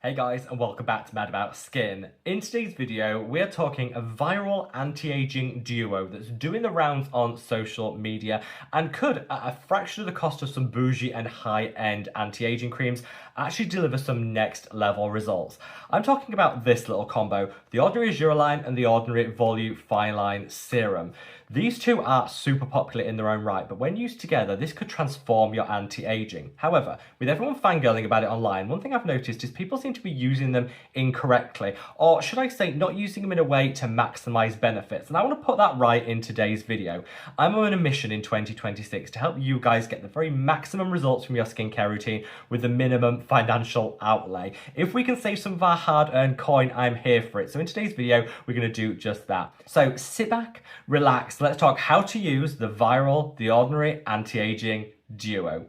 Hey guys, and welcome back to Mad About Skin. In today's video, we're talking a viral anti-aging duo that's doing the rounds on social media and could, at a fraction of the cost of some bougie and high-end anti-aging creams, actually deliver some next level results. I'm talking about this little combo, the ordinary Argireline and the ordinary Volufiline serum. These two are super popular in their own right, but when used together, this could transform your anti-aging. However, with everyone fangirling about it online, one thing I've noticed is people seem to be using them incorrectly, or should I say, not using them in a way to maximize benefits. And I want to put that right in today's video. I'm on a mission in 2026 to help you guys get the very maximum results from your skincare routine with the minimum financial outlay. If we can save some of our hard-earned coin, I'm here for it. So in today's video, we're going to do just that. So sit back, relax, let's talk how to use the viral, the ordinary anti-aging duo.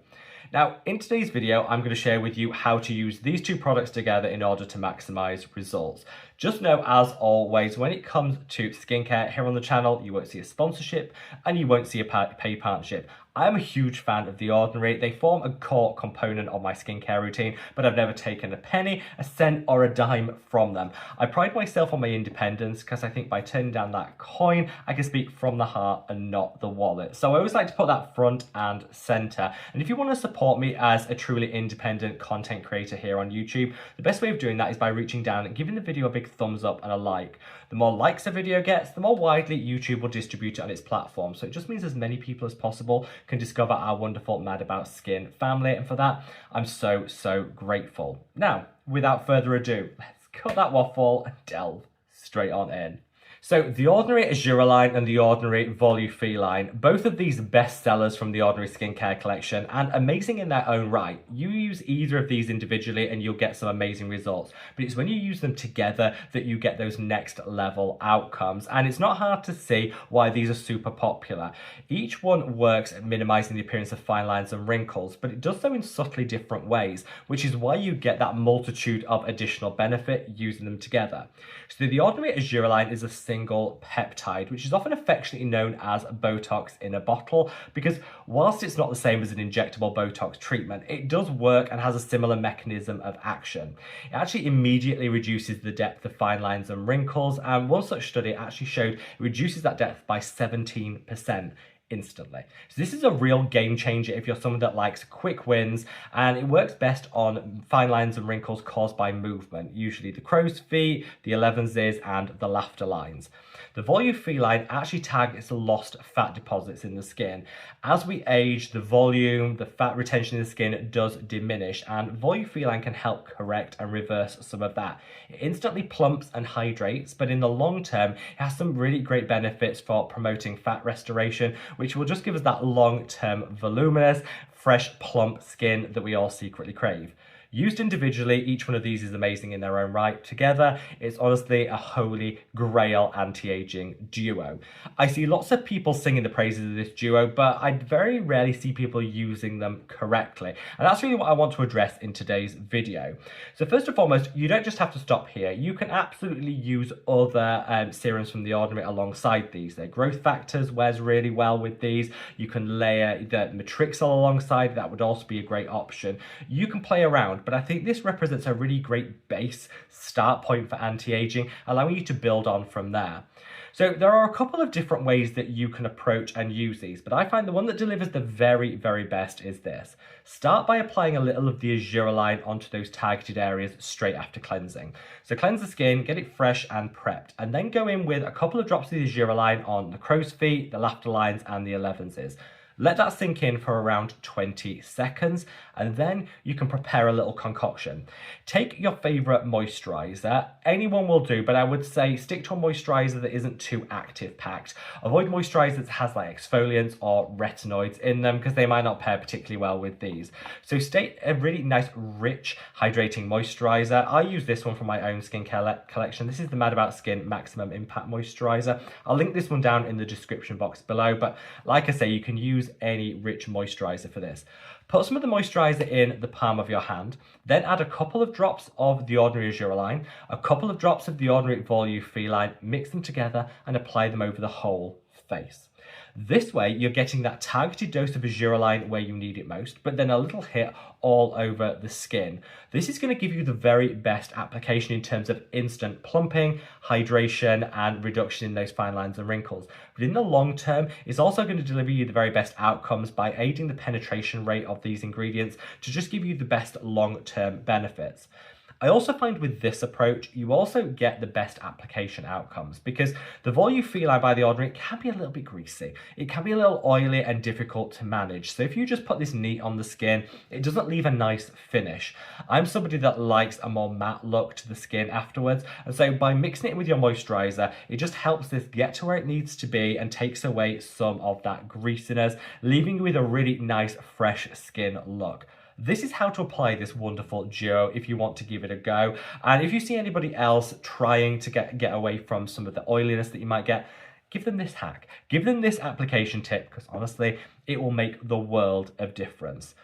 Now, in today's video, I'm going to share with you how to use these two products together in order to maximize results. Just know, as always, when it comes to skincare here on the channel, you won't see a sponsorship and you won't see a paid partnership. I'm a huge fan of The Ordinary. They form a core component of my skincare routine, but I've never taken a penny, a cent, or a dime from them. I pride myself on my independence because I think by turning down that coin, I can speak from the heart and not the wallet. So I always like to put that front and center. And if you want to support me as a truly independent content creator here on YouTube, the best way of doing that is by reaching down and giving the video a big thumbs up and a like. The more likes a video gets, the more widely YouTube will distribute it on its platform. So it just means as many people as possible can discover our wonderful Mad About Skin family. And for that, I'm so grateful. Now, without further ado, let's cut that waffle and delve straight on in. So the ordinary Argireline and the ordinary Volufiline, both of these bestsellers from the Ordinary Skincare collection and amazing in their own right. You use either of these individually and you'll get some amazing results, but it's when you use them together that you get those next level outcomes. And it's not hard to see why these are super popular. Each one works at minimizing the appearance of fine lines and wrinkles, but it does so in subtly different ways, which is why you get that multitude of additional benefit using them together. So the ordinary Argireline is a single peptide, which is often affectionately known as BOTOX in a bottle, because whilst it's not the same as an injectable BOTOX treatment, it does work and has a similar mechanism of action. It actually immediately reduces the depth of fine lines and wrinkles, and one such study actually showed it reduces that depth by 17%. Instantly. So this is a real game changer if you're someone that likes quick wins, and it works best on fine lines and wrinkles caused by movement, usually the crow's feet, the 11s and the laughter lines. The Volufiline actually targets lost fat deposits in the skin. As we age, the volume, the fat retention in the skin does diminish, and Volufiline can help correct and reverse some of that. It instantly plumps and hydrates, but in the long term, it has some really great benefits for promoting fat restoration, which will just give us that long-term voluminous, fresh, plump skin that we all secretly crave. Used individually, each one of these is amazing in their own right. Together, it's honestly a holy grail anti-aging duo. I see lots of people singing the praises of this duo, but I very rarely see people using them correctly. And that's really what I want to address in today's video. So first and foremost, you don't just have to stop here. You can absolutely use other serums from The Ordinary alongside these. Their growth factors wears really well with these. You can layer the Matrixyl alongside. That would also be a great option. You can play around, but I think this represents a really great base start point for anti-aging, allowing you to build on from there. So there are a couple of different ways that you can approach and use these, but I find the one that delivers the very best is this. Start by applying a little of the Argireline onto those targeted areas straight after cleansing. So cleanse the skin, get it fresh and prepped, and then go in with a couple of drops of the Argireline on the crow's feet, the laughter lines, and the 11s. Let that sink in for around 20 seconds, and then you can prepare a little concoction. Take your favorite moisturizer. Anyone will do, but I would say stick to a moisturizer that isn't too active packed. Avoid moisturizers that has like exfoliants or retinoids in them because they might not pair particularly well with these. So stay a really nice, rich, hydrating moisturizer. I use this one from my own skincare collection. This is the Mad About Skin Maximum Impact Moisturizer. I'll link this one down in the description box below, but like I say, you can use any rich moisturizer for this. Put some of the moisturizer in the palm of your hand, then add a couple of drops of the ordinary Argireline, a couple of drops of the ordinary Volufiline, mix them together and apply them over the whole face. This way, you're getting that targeted dose of Argireline where you need it most, but then a little hit all over the skin. This is going to give you the very best application in terms of instant plumping, hydration, and reduction in those fine lines and wrinkles. But in the long term, it's also going to deliver you the very best outcomes by aiding the penetration rate of these ingredients to just give you the best long-term benefits. I also find with this approach, you also get the best application outcomes because the Volufiline by The Ordinary can be a little bit greasy. It can be a little oily and difficult to manage. So if you just put this neat on the skin, it doesn't leave a nice finish. I'm somebody that likes a more matte look to the skin afterwards. And so by mixing it with your moisturizer, it just helps this get to where it needs to be and takes away some of that greasiness, leaving you with a really nice, fresh skin look. This is how to apply this wonderful duo if you want to give it a go. And if you see anybody else trying to get away from some of the oiliness that you might get, give them this hack. Give them this application tip because honestly, it will make the world of difference.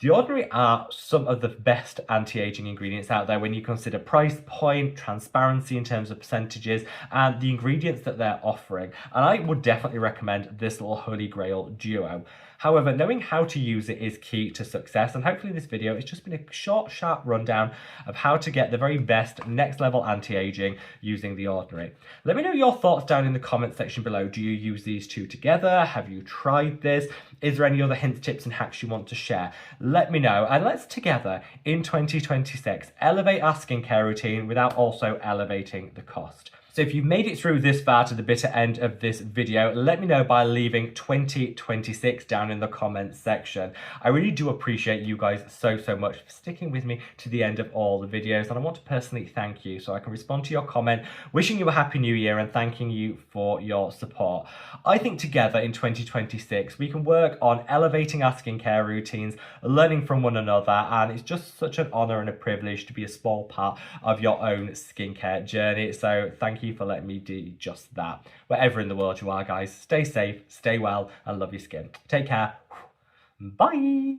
The Ordinary are some of the best anti-aging ingredients out there when you consider price point, transparency in terms of percentages, and the ingredients that they're offering. And I would definitely recommend this little holy grail duo. However, knowing how to use it is key to success, and hopefully this video has just been a short, sharp rundown of how to get the very best next level anti-aging using The Ordinary. Let me know your thoughts down in the comment section below. Do you use these two together? Have you tried this? Is there any other hints, tips and hacks you want to share? Let me know, and let's together in 2026 elevate our skincare routine without also elevating the cost. So if you've made it through this far to the bitter end of this video, let me know by leaving 2026 down in the comments section. I really do appreciate you guys so much for sticking with me to the end of all the videos, and I want to personally thank you so I can respond to your comment, wishing you a happy new year and thanking you for your support. I think together in 2026 we can work on elevating our skincare routines, learning from one another, and it's just such an honor and a privilege to be a small part of your own skincare journey. So thank you for letting me do just that. Wherever in the world you are, guys, stay safe, stay well, and love your skin. Take care. Bye.